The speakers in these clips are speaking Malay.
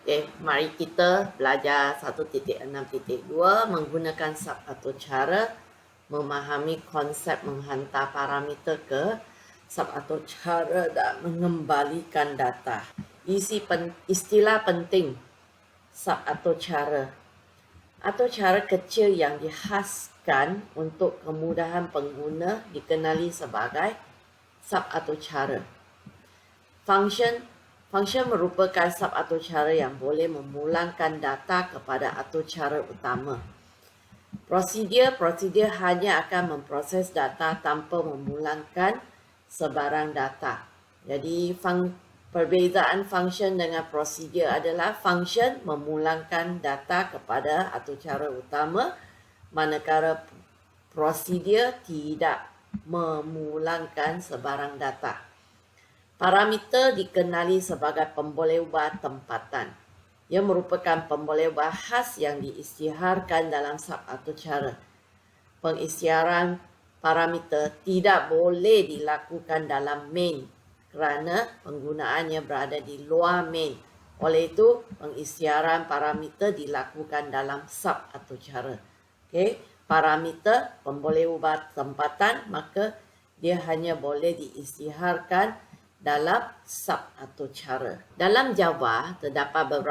Okay, mari kita belajar 1.6.2 menggunakan sub atau cara memahami konsep menghantar parameter ke sub atau cara dan mengembalikan data. Istilah penting sub atau cara kecil yang dihaskan untuk kemudahan pengguna dikenali sebagai sub atau cara. Function merupakan sub atau cara yang boleh memulangkan data kepada atau cara utama. Prosedur hanya akan memproses data tanpa memulangkan sebarang data. Jadi perbezaan function dengan prosedur adalah function memulangkan data kepada atau cara utama, manakala prosedur tidak memulangkan sebarang data. Parameter dikenali sebagai pembolehubah tempatan. Ia merupakan pembolehubah khas yang diisytiharkan dalam sub atau cara. Pengisytiharan parameter tidak boleh dilakukan dalam main kerana penggunaannya berada di luar main. Oleh itu, pengisytiharan parameter dilakukan dalam sub atau cara. Okay? Parameter pembolehubah tempatan, maka dia hanya boleh diisytiharkan dalam sub atau cara. Dalam Java terdapat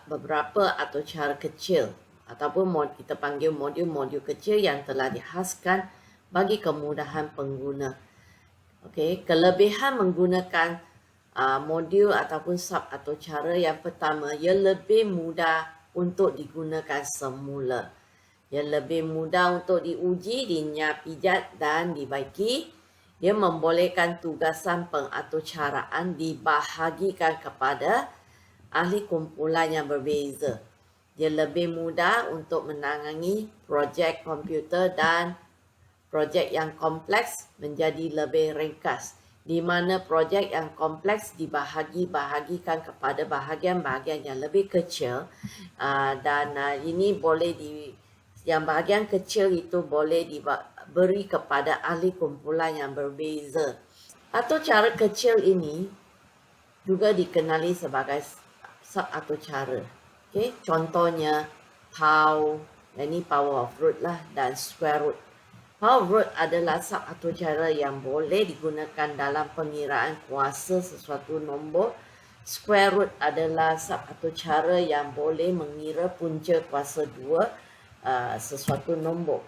beberapa atau cara kecil ataupun kita panggil modul-modul kecil yang telah dihaskan bagi kemudahan pengguna. Okey, kelebihan menggunakan modul ataupun sub atau cara yang pertama, ia lebih mudah untuk digunakan semula. Ia lebih mudah untuk diuji, dinyap pijat dan dibaiki. Dia membolehkan tugasan pengaturcaraan dibahagikan kepada ahli kumpulan yang berbeza. Dia lebih mudah untuk menangani projek komputer dan projek yang kompleks menjadi lebih ringkas, di mana projek yang kompleks dibahagi-bahagikan kepada bahagian-bahagian yang lebih kecil dan ini boleh yang bahagian kecil itu boleh diberi kepada ahli kumpulan yang berbeza. Atau cara kecil ini juga dikenali sebagai sub atau cara. Okay? Contohnya pow, ini power of root lah, dan square root. Power of root adalah sub atau cara yang boleh digunakan dalam pengiraan kuasa sesuatu nombor. Square root adalah sub atau cara yang boleh mengira punca kuasa 2 sesuatu nombor.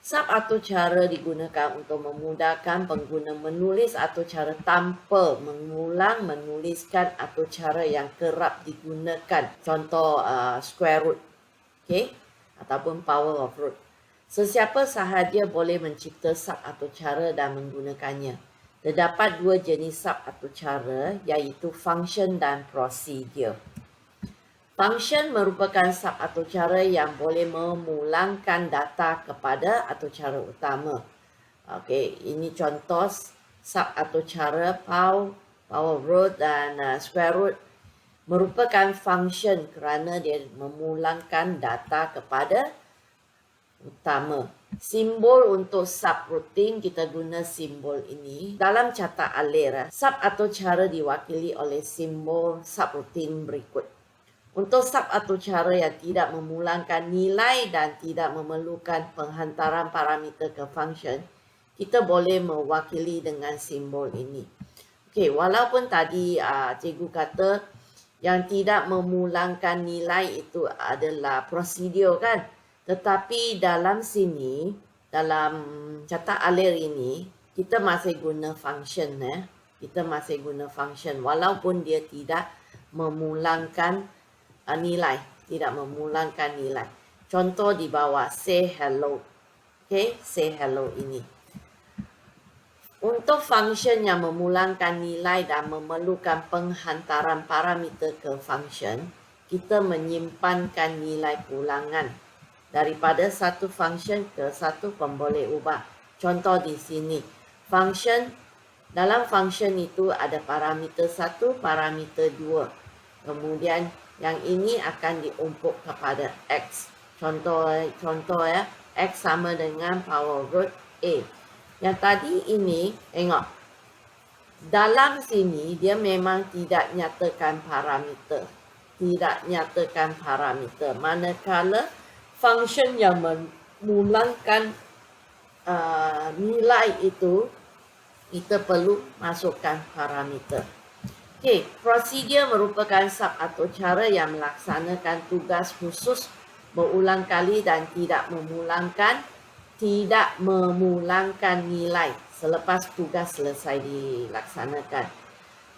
Sub atau cara digunakan untuk memudahkan pengguna menulis atau cara tanpa mengulang menuliskan atau cara yang kerap digunakan. Contoh square root, okay? Ataupun power of root. Sesiapa sahaja boleh mencipta sub atau cara dan menggunakannya. Terdapat dua jenis sub atau cara, iaitu function dan prosedur. Function merupakan sub atau cara yang boleh memulangkan data kepada atau cara utama. Okey, ini contoh sub atau cara power root dan square root merupakan function kerana dia memulangkan data kepada utama. Simbol untuk subroutine kita guna simbol ini. Dalam catak alir, sub atau cara diwakili oleh simbol subroutine berikut. Untuk sub atau cara yang tidak memulangkan nilai dan tidak memerlukan penghantaran parameter ke function, kita boleh mewakili dengan simbol ini. Okey, walaupun tadi cikgu kata yang tidak memulangkan nilai itu adalah prosedur kan, tetapi dalam sini, dalam catak alir ini, kita masih guna function. Kita masih guna function walaupun dia tidak memulangkan nilai, tidak memulangkan nilai. Contoh di bawah, say hello. Okay, say hello ini. Untuk function yang memulangkan nilai dan memerlukan penghantaran parameter ke function, kita menyimpankan nilai pulangan daripada satu function ke satu pembolehubah. Contoh di sini, dalam function itu ada parameter 1, parameter 2. Kemudian yang ini akan diumpuk kepada X. Contoh ya, X sama dengan power root A. Yang tadi ini, tengok. Dalam sini, dia memang tidak nyatakan parameter. tidak nyatakan parameter. Manakala function yang memulangkan nilai itu, kita perlu masukkan parameter. Okey, prosedur merupakan sub atau cara yang melaksanakan tugas khusus berulang kali dan tidak memulangkan nilai selepas tugas selesai dilaksanakan.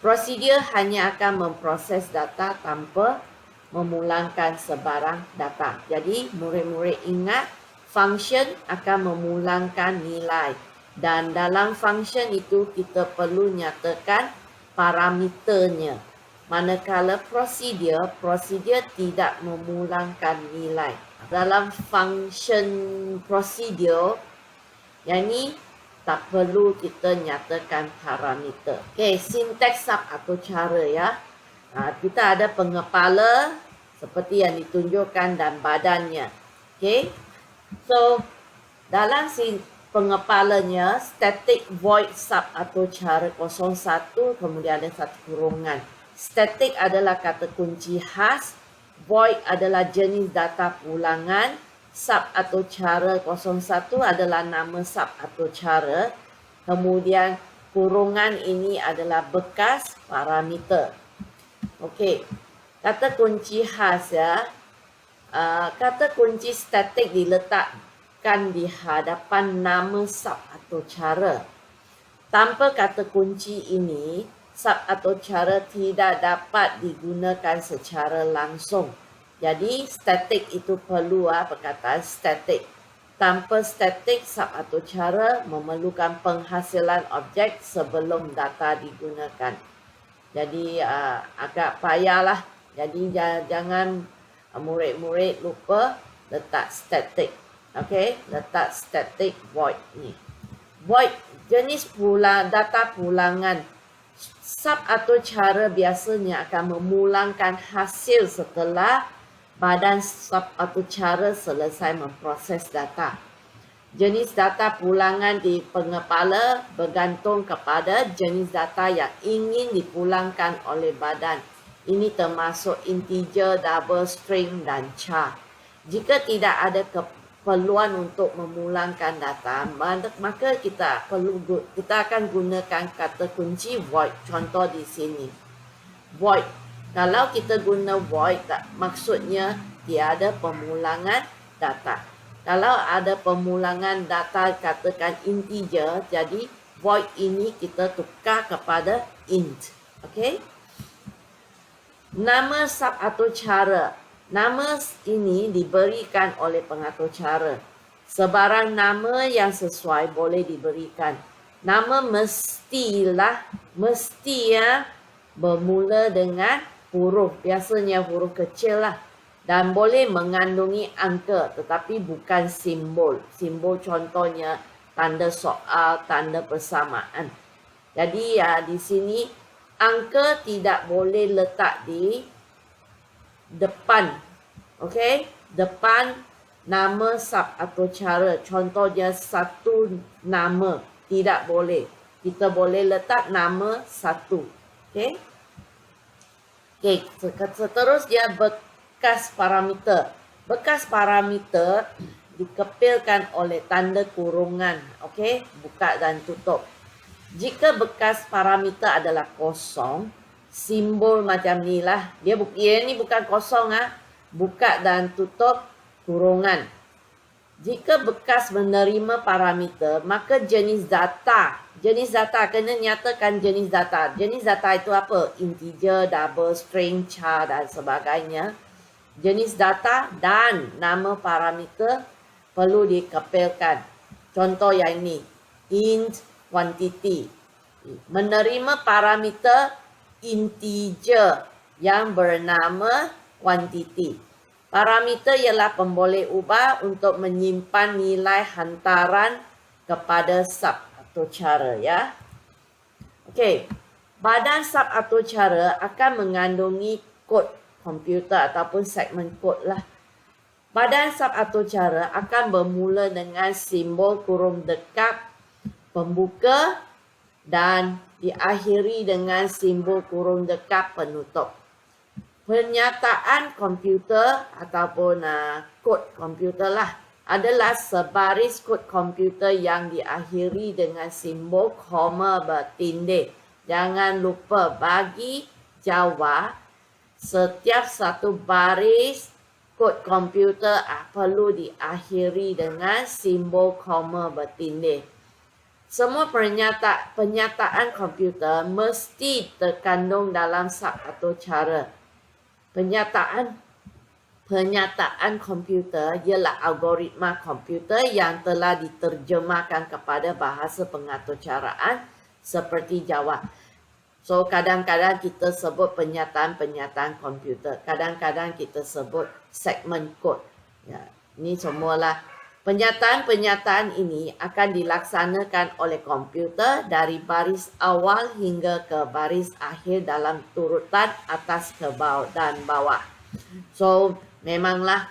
Prosedur hanya akan memproses data tanpa memulangkan sebarang data. Jadi, murid-murid ingat, function akan memulangkan nilai. Dan dalam function itu, kita perlu nyatakan parameternya. Manakala prosedur tidak memulangkan nilai. Dalam function prosedur, yang ni tak perlu kita nyatakan parameter. Okey, sinteks sub atau cara ya. Kita ada pengepala seperti yang ditunjukkan dan badannya. Okey. So, dalam pengepalanya, static void sub atau cara 01, kemudian ada satu kurungan. Static adalah kata kunci khas, void adalah jenis data pulangan, sub atau cara 01 adalah nama sub atau cara, kemudian kurungan ini adalah bekas parameter. Okey, kata kunci khas ya, kata kunci static diletakkan di hadapan nama sub atau cara. Tanpa kata kunci ini, sub atau cara tidak dapat digunakan secara langsung. Jadi, static itu perlu perkataan static. Tanpa static, sub atau cara memerlukan penghasilan objek sebelum data digunakan. Jadi, agak payahlah. Jadi, jangan murid-murid lupa letak static. Okey, letak static void ni. Void, jenis data pulangan. Sub atau cara biasanya akan memulangkan hasil setelah badan sub atau cara selesai memproses data. Jenis data pulangan di pengepala bergantung kepada jenis data yang ingin dipulangkan oleh badan. Ini termasuk integer, double, string dan char. Jika tidak ada keperluan untuk memulangkan data, maka kita akan gunakan kata kunci void. Contoh di sini. Void. Kalau kita guna void, maksudnya tiada pemulangan data. Kalau ada pemulangan data, katakan integer, jadi void ini kita tukar kepada int. Okey? Nama sub atau cara. Nama ini diberikan oleh pengatur cara. Sebarang nama yang sesuai boleh diberikan. Nama mesti bermula dengan huruf, biasanya huruf kecil lah. Dan boleh mengandungi angka tetapi bukan simbol. Simbol contohnya tanda soal, tanda persamaan. Jadi di sini angka tidak boleh letak di depan. Okey? Depan nama sub atau cara. Contohnya satu nama. Tidak boleh. Kita boleh letak nama satu. Okey? Okey, seterusnya bekas parameter. Bekas parameter dikepilkan oleh tanda kurungan. Okey, buka dan tutup. Jika bekas parameter adalah kosong, simbol macam ni lah. Ini bukan kosong buka dan tutup kurungan. Jika bekas menerima parameter, maka jenis data kena nyatakan jenis data. Jenis data itu apa? Integer, double, string, char dan sebagainya. Jenis data dan nama parameter perlu dikepilkan. Contoh yang ini, int quantity. Menerima parameter integer yang bernama quantity. Parameter ialah pemboleh ubah untuk menyimpan nilai hantaran kepada sub atau cara ya. Okey. Badan sub atau cara akan mengandungi kod komputer ataupun segmen kod lah. Badan sub atau cara akan bermula dengan simbol kurung dekat pembuka dan diakhiri dengan simbol kurung dekat penutup. Penyataan komputer ataupun kod komputer lah adalah sebaris kod komputer yang diakhiri dengan simbol koma bertindih. Jangan lupa bagi Java, setiap satu baris kod komputer perlu diakhiri dengan simbol koma bertindih. Semua penyataan komputer mesti terkandung dalam sub atau cara. Penyataan komputer ialah algoritma komputer yang telah diterjemahkan kepada bahasa pengaturcaraan seperti Java. So, kadang-kadang kita sebut penyataan komputer. Kadang-kadang kita sebut segmen kod. Ya, ini semualah. Penyataan ini akan dilaksanakan oleh komputer dari baris awal hingga ke baris akhir dalam turutan atas ke bawah dan bawah. So, memanglah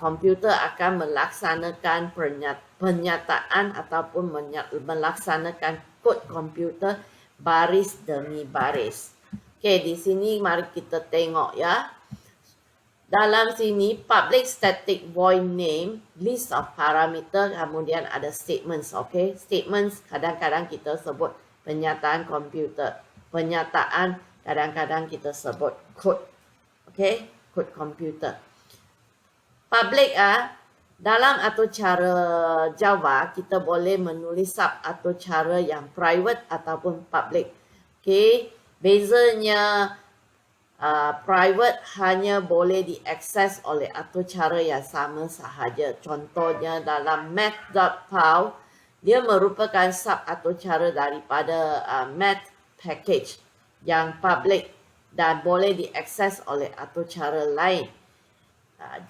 komputer akan melaksanakan penyataan ataupun melaksanakan kod komputer baris demi baris. Okey, di sini mari kita tengok ya. Dalam sini, public static void name, list of parameter, kemudian ada statements. Okay, statements kadang-kadang kita sebut penyataan komputer. Penyataan kadang-kadang kita sebut code. Okay, code komputer. Public dalam atur cara Java, kita boleh menulis sub atur cara yang private ataupun public. Okay, bezanya private hanya boleh diakses oleh atur cara yang sama sahaja. Contohnya dalam math.py, dia merupakan sub atur cara daripada math package yang public dan boleh diakses oleh atur cara lain.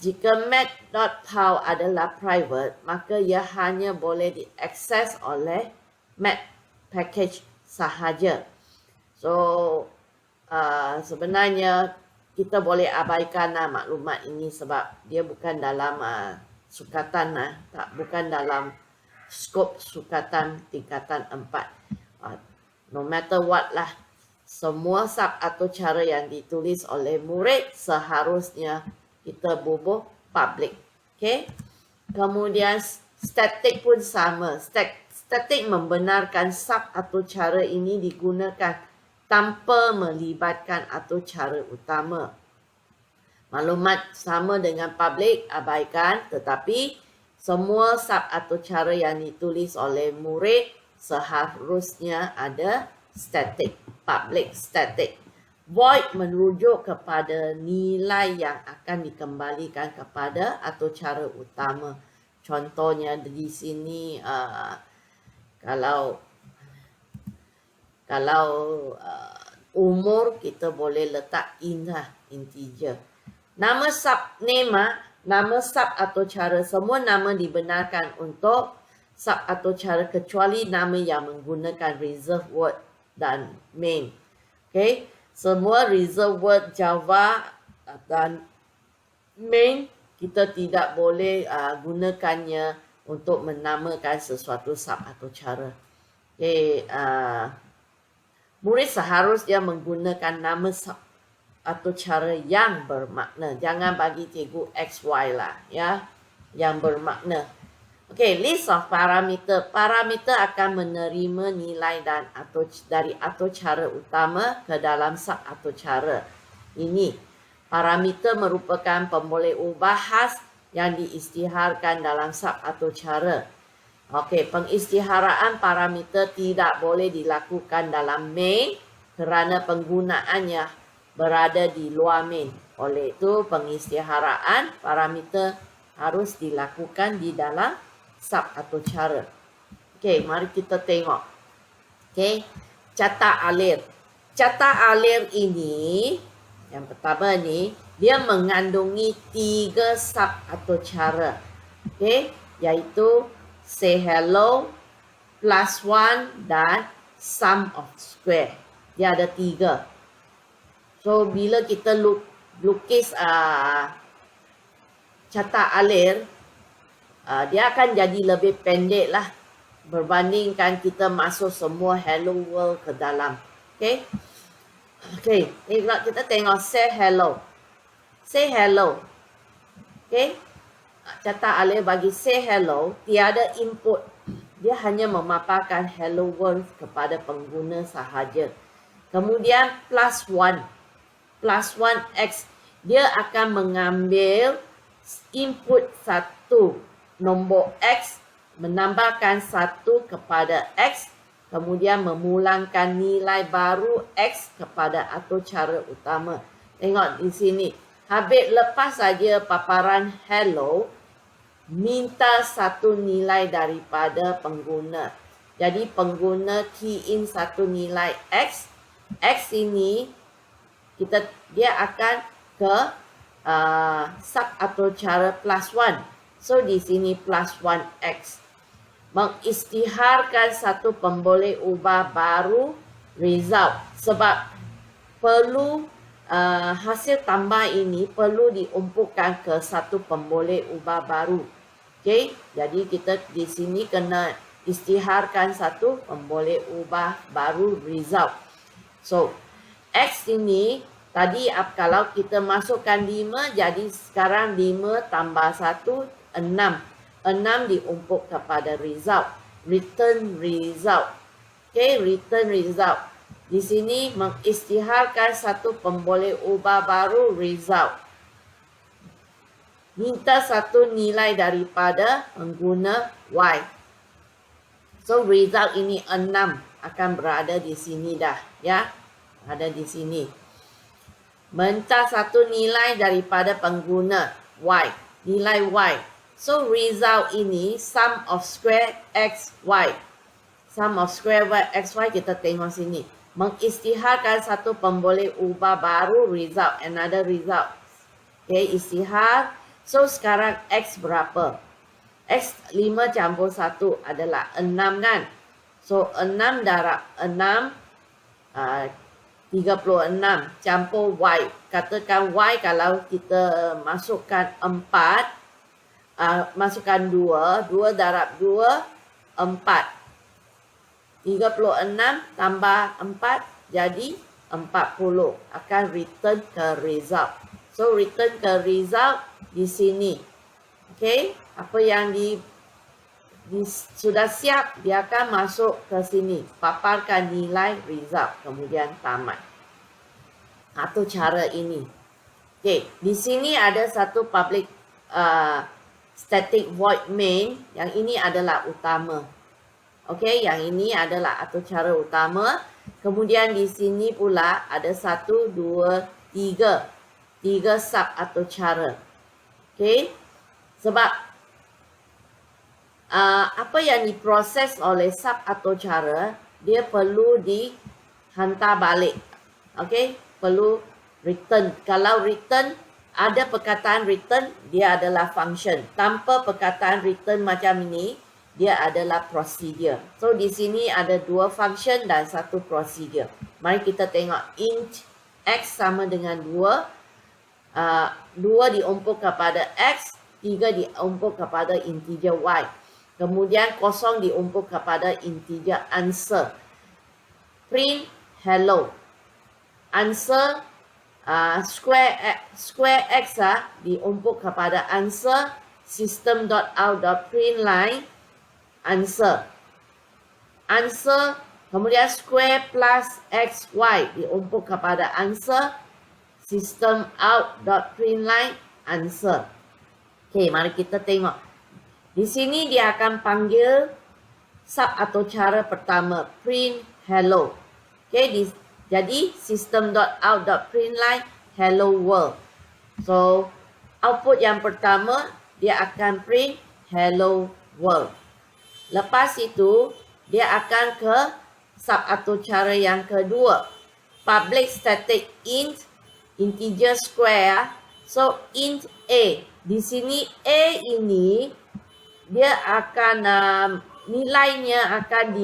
Jika math.py adalah private, maka ia hanya boleh diakses oleh math package sahaja. So, sebenarnya kita boleh abaikan maklumat ini sebab dia bukan dalam sukatan bukan dalam skop sukatan tingkatan 4. No matter what lah, semua sub atau cara yang ditulis oleh murid seharusnya kita bubuh public. Okay? Kemudian static pun sama. Static membenarkan sub atau cara ini digunakan tanpa melibatkan atur cara utama. Maklumat sama dengan public, abaikan, tetapi semua sub atur cara yang ditulis oleh murid seharusnya ada static, public static. Void merujuk kepada nilai yang akan dikembalikan kepada atur cara utama. Contohnya di sini, kalau umur kita boleh letak integer. Nama sub atau cara, semua nama dibenarkan untuk sub atau cara kecuali nama yang menggunakan reserve word dan main. Okay, semua reserve word Java dan main kita tidak boleh gunakannya untuk menamakan sesuatu sub atau cara. Okay, murid seharusnya menggunakan nama atau cara yang bermakna. Jangan bagi cikgu XY lah, ya, yang bermakna. Okey, list of parameter. Parameter akan menerima nilai dan dari atur cara utama ke dalam sub atur cara. Ini parameter merupakan pemboleh ubah khas yang diisytiharkan dalam sub atur cara. Okey, pengisytiharaan parameter tidak boleh dilakukan dalam main kerana penggunaannya berada di luar main. Oleh itu, pengisytiharaan parameter harus dilakukan di dalam sub atau cara. Okey, mari kita tengok. Okey, catat alir. Catat alir ini, yang pertama ni, dia mengandungi 3 sub atau cara. Okey, iaitu say hello, +1 dan sum of square. Dia ada 3. So, bila kita lukis catat alir, dia akan jadi lebih pendek lah berbandingkan kita masuk semua hello world ke dalam. Okay? Okay, kita tengok say hello. Say hello. Okay, catat Alif bagi say hello, tiada input. Dia hanya memaparkan hello world kepada pengguna sahaja. Kemudian +1. +1 X. Dia akan mengambil input 1 nombor X, menambahkan 1 kepada X, kemudian memulangkan nilai baru X kepada atau cara utama. Tengok di sini. Habis lepas saja paparan hello, minta satu nilai daripada pengguna. Jadi pengguna key in satu nilai X. X ini dia akan ke sub atau cara +1. So di sini +1 X. Mengisytiharkan satu pemboleh ubah baru result. Sebab perlu hasil tambah ini perlu diumpukan ke satu pemboleh ubah baru. Okay, jadi kita di sini kena isytiharkan satu pemboleh ubah baru result. So X ini tadi kalau kita masukkan 5, jadi sekarang 5 tambah 1, 6. 6 diumpuk kepada result. Return result. Okay, return result. Di sini mengisytiharkan satu pemboleh ubah baru result. Minta satu nilai daripada pengguna Y. So result ini 6 akan berada di sini dah, ya. Ada di sini. Minta satu nilai daripada pengguna Y, nilai Y. So result ini sum of square X Y. Sum of square X Y kita tengok sini. Mengisytiharkan satu pemboleh ubah baru result, another result. Okay, isytihar. So sekarang X berapa? X 5 campur 1 adalah 6 kan? So 6 darab 6 36 campur Y. Katakan Y kalau kita masukkan 4, masukkan 2, 2 darab 2, 4. 36 tambah 4 jadi 40. Akan return ke result. So return ke result di sini. Okay, apa yang sudah siap, dia akan masuk ke sini, paparkan nilai result, kemudian tamat. Atau cara ini. Okay, di sini ada satu public static void main, yang ini adalah utama. Okay, yang ini adalah atau cara utama. Kemudian di sini pula ada 1, 2, 3. 3 sub atau cara. Okay, sebab apa yang diproses oleh sub atau cara, dia perlu dihantar balik. Okay, perlu return. Kalau return, ada perkataan return, dia adalah function. Tanpa perkataan return macam ini, dia adalah procedure. So di sini ada 2 function dan 1 procedure. Mari kita tengok int X sama dengan 2. 2 diumpuk kepada X, 3 diumpuk kepada integer Y. Kemudian 0 diumpuk kepada integer answer. Print hello. Answer square X diumpuk kepada answer. System.out.println answer. Answer, kemudian square plus XY diumpuk kepada answer. System out.println answer. Okay, mari kita tengok. Di sini dia akan panggil sub atau cara pertama, print hello. Okay, jadi system.out.println hello world. So, output yang pertama, dia akan print hello world. Lepas itu, dia akan ke sub atau cara yang kedua, public static int integer square. So int A. Di sini A ini dia akan nilainya akan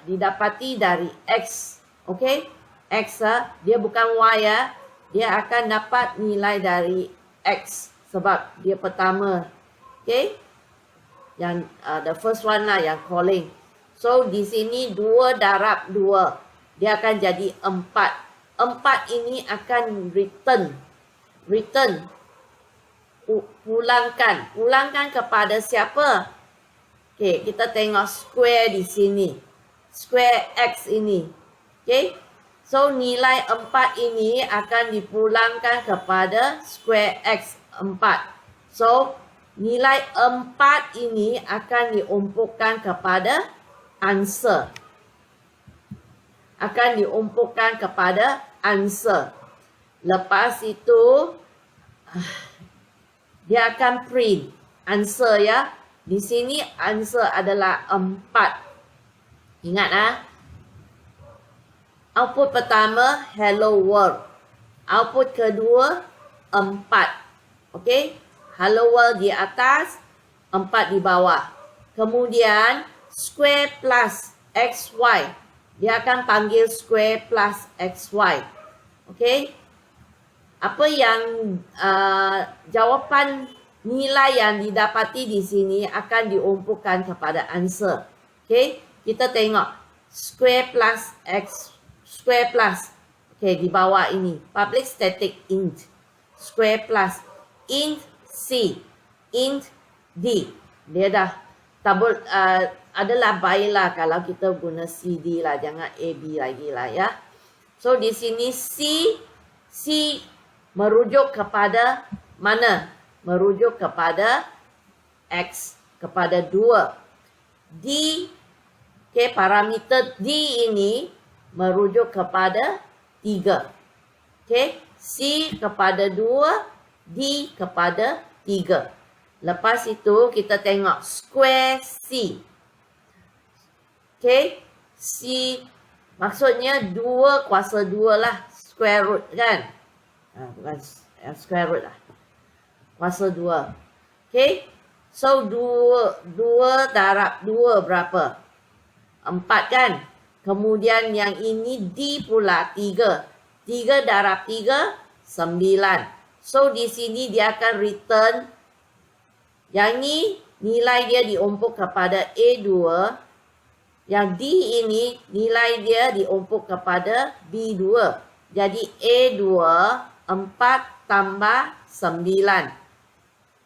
didapati dari X. Okay? X dia bukan Y ya. Dia akan dapat nilai dari X sebab dia pertama. Okay? Yang the first one lah yang calling. So di sini 2 darab 2. Dia akan jadi 4. 4 ini akan return. Pulangkan kepada siapa? Okey, kita tengok square di sini. Square X ini. Okey. So, nilai 4 ini akan dipulangkan kepada square X 4. So, nilai 4 ini akan diumpukkan kepada answer. Lepas itu, dia akan print answer ya. Di sini answer adalah 4. Ingat output pertama hello world. Output kedua 4. Okey? Hello world di atas, 4 di bawah. Kemudian square plus xy. Dia akan panggil square plus xy. Okey? Apa yang jawapan nilai yang didapati di sini akan diumpukkan kepada answer. Okey, kita tengok square plus x, square plus. Okey, di bawah ini public static int, square plus int c, int d. Dia dah tabul adalah baiklah kalau kita guna cd lah, jangan ab lagi lah ya. So di sini c merujuk kepada mana? Merujuk kepada X, kepada 2. D, okay, parameter D ini merujuk kepada 3. Okay, C kepada 2, D kepada 3. Lepas itu kita tengok square C. Okay, C maksudnya 2 kuasa 2 lah, square root kan? Bukan square root lah. Kuasa 2. Okay. So, 2 darab 2 berapa? 4 kan? Kemudian yang ini D pula 3. 3 darab 3, 9. So, di sini dia akan return. Yang ini nilai dia diumpuk kepada A2. Yang D ini nilai dia diumpuk kepada B2. Jadi, A2, 4 tambah 9.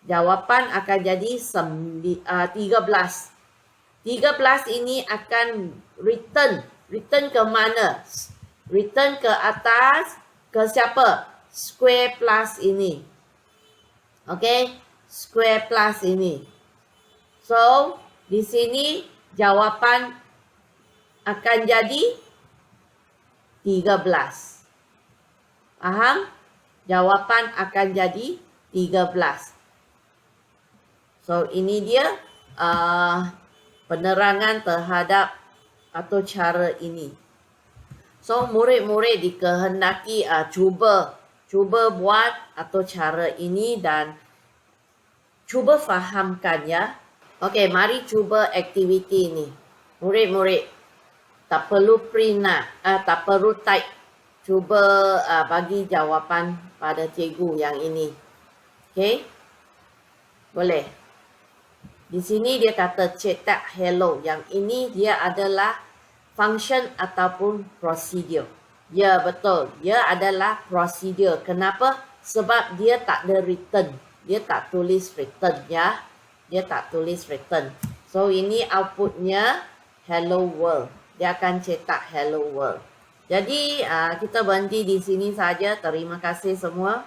Jawapan akan jadi 13. 13 ini akan return. Return ke mana? Return ke atas. Ke siapa? Square plus ini. Okay? Square plus ini. So, di sini jawapan akan jadi 13. Faham? Jawapan akan jadi 13. So, ini dia penerangan terhadap atau cara ini. So, murid-murid dikehendaki cuba buat atau cara ini dan cuba fahamkan ya. Okey, mari cuba aktiviti ini. Murid-murid, tak perlu print lah, tak perlu type. Cuba bagi jawapan pada cikgu yang ini. Okey? Boleh. Di sini dia kata cetak hello. Yang ini dia adalah function ataupun procedure. Ya, betul. Dia adalah procedure. Kenapa? Sebab dia tak ada return. Dia tak tulis return ya. Dia tak tulis return. So, ini outputnya hello world. Dia akan cetak hello world. Jadi, kita berhenti di sini saja. Terima kasih semua.